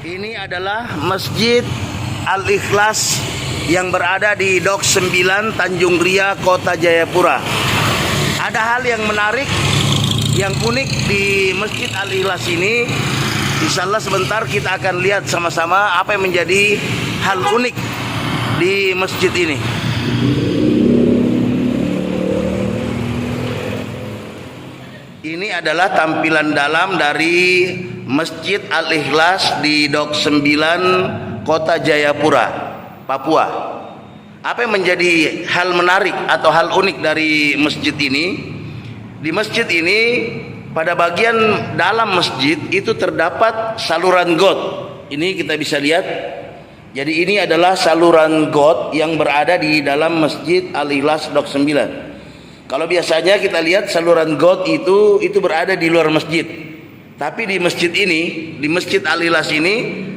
Ini adalah Masjid Al-Ikhlas yang berada di Dok 9 Tanjung Ria, Kota Jayapura. Ada hal yang menarik, yang unik di Masjid Al-Ikhlas ini. Insyaallah sebentar kita akan lihat sama-sama apa yang menjadi hal unik di masjid ini. Ini adalah tampilan dalam dari Masjid Al-Ikhlas di Dok 9 Kota Jayapura, Papua. Apa yang menjadi hal menarik atau hal unik dari masjid ini? Di masjid ini pada bagian dalam masjid itu terdapat saluran got. Ini kita bisa lihat. Jadi ini adalah saluran got yang berada di dalam Masjid Al-Ikhlas Dok 9. Kalau biasanya kita lihat saluran got itu berada di luar masjid. Tapi di masjid ini, di Masjid Al-Ikhlas ini,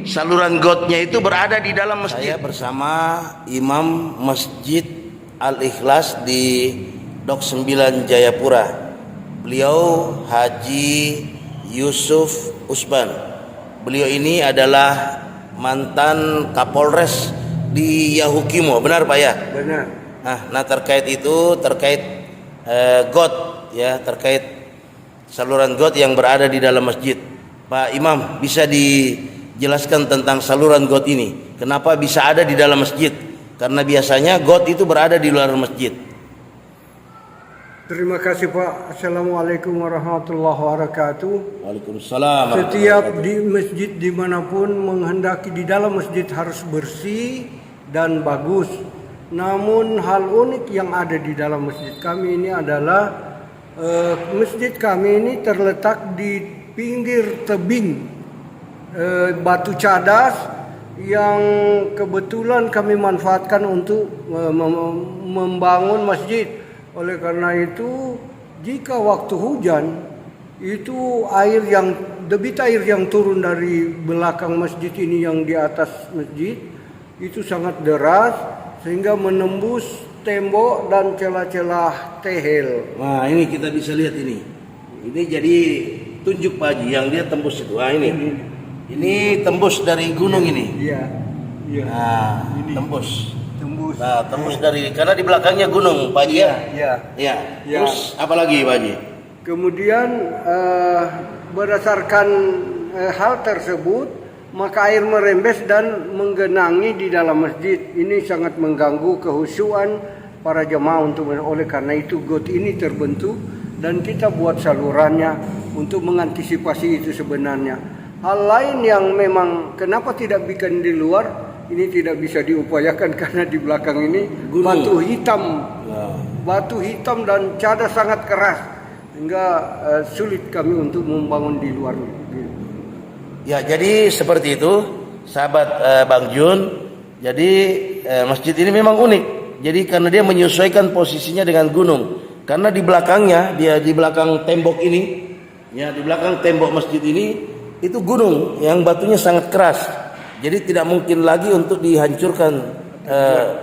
saluran gotnya itu berada di dalam masjid. Saya bersama Imam Masjid Al-Ikhlas di Dok 9 Jayapura. Beliau Haji Yusuf Usman. Beliau ini adalah mantan Kapolres di Yahukimo, benar Pak ya? Benar. Nah terkait itu, terkait got ya, terkait saluran got yang berada di dalam masjid. Pak Imam, bisa dijelaskan tentang saluran got ini? Kenapa bisa ada di dalam masjid? Karena biasanya got itu berada di luar masjid. Terima kasih Pak. Assalamualaikum warahmatullahi wabarakatuh. Waalaikumsalam. Setiap di masjid dimanapun menghendaki di dalam masjid harus bersih dan bagus. Namun hal unik yang ada di dalam masjid kami ini adalah masjid kami ini terletak di pinggir tebing batu cadas yang kebetulan kami manfaatkan untuk membangun masjid. Oleh karena itu, jika waktu hujan, itu debit air yang turun dari belakang masjid ini yang di atas masjid itu sangat deras sehingga menembus tembok dan celah-celah tehel. Nah ini kita bisa lihat ini. Ini jadi tunjuk Pak Haji yang dia tembus itu. Nah ini tembus dari gunung ini. Iya. Iya. Nah ini. tembus. Nah, tembus dari karena di belakangnya gunung Pak Haji ya. Iya. Iya. Terus apa lagi Pak Haji? Kemudian berdasarkan hal tersebut, maka air merembes dan menggenangi di dalam masjid. Ini sangat mengganggu kehusuan para jemaah oleh karena itu got ini terbentuk dan kita buat salurannya untuk mengantisipasi itu sebenarnya. Hal lain yang memang kenapa tidak bikin di luar, ini tidak bisa diupayakan karena di belakang ini batu hitam dan cadas sangat keras sehingga sulit kami untuk membangun di luar. Ya, jadi seperti itu, sahabat Bang Jun. Jadi masjid ini memang unik. Jadi karena dia menyesuaikan posisinya dengan gunung. Karena di belakangnya, dia di belakang tembok ini, ya di belakang tembok masjid ini itu gunung yang batunya sangat keras. Jadi tidak mungkin lagi untuk dihancurkan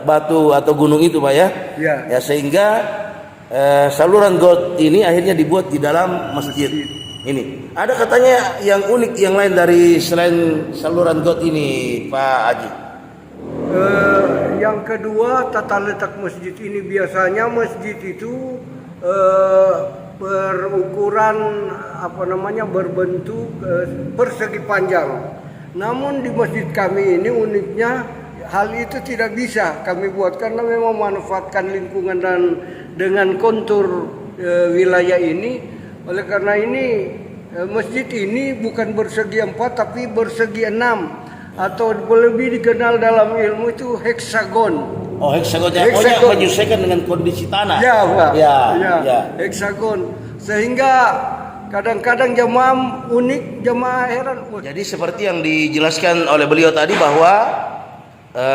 batu atau gunung itu, Pak ya. Ya sehingga saluran got ini akhirnya dibuat di dalam masjid. Ini ada katanya yang unik yang lain dari selain saluran got ini Pak Haji. Yang kedua, tata letak masjid ini biasanya masjid itu berukuran berbentuk persegi panjang. Namun di masjid kami ini uniknya hal itu tidak bisa kami buat karena memang memanfaatkan lingkungan dan dengan kontur wilayah ini. Oleh karena ini masjid ini bukan bersegi 4 tapi bersegi 6 atau lebih dikenal dalam ilmu itu heksagon. Oh heksagonnya, heksagon. Menyesuaikan dengan kondisi tanah. Ya Pak. Ya. Heksagon. Sehingga kadang-kadang jemaah unik, jemaah heran. Jadi seperti yang dijelaskan oleh beliau tadi bahwa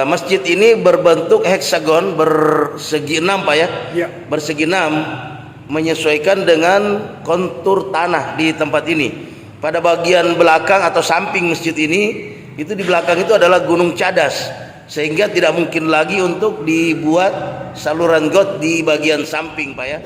masjid ini berbentuk heksagon bersegi 6 Pak ya. Ya. Bersegi 6. Menyesuaikan dengan kontur tanah di tempat ini. Pada bagian belakang atau samping masjid ini, itu di belakang itu adalah gunung cadas, sehingga tidak mungkin lagi untuk dibuat saluran got di bagian samping Pak ya.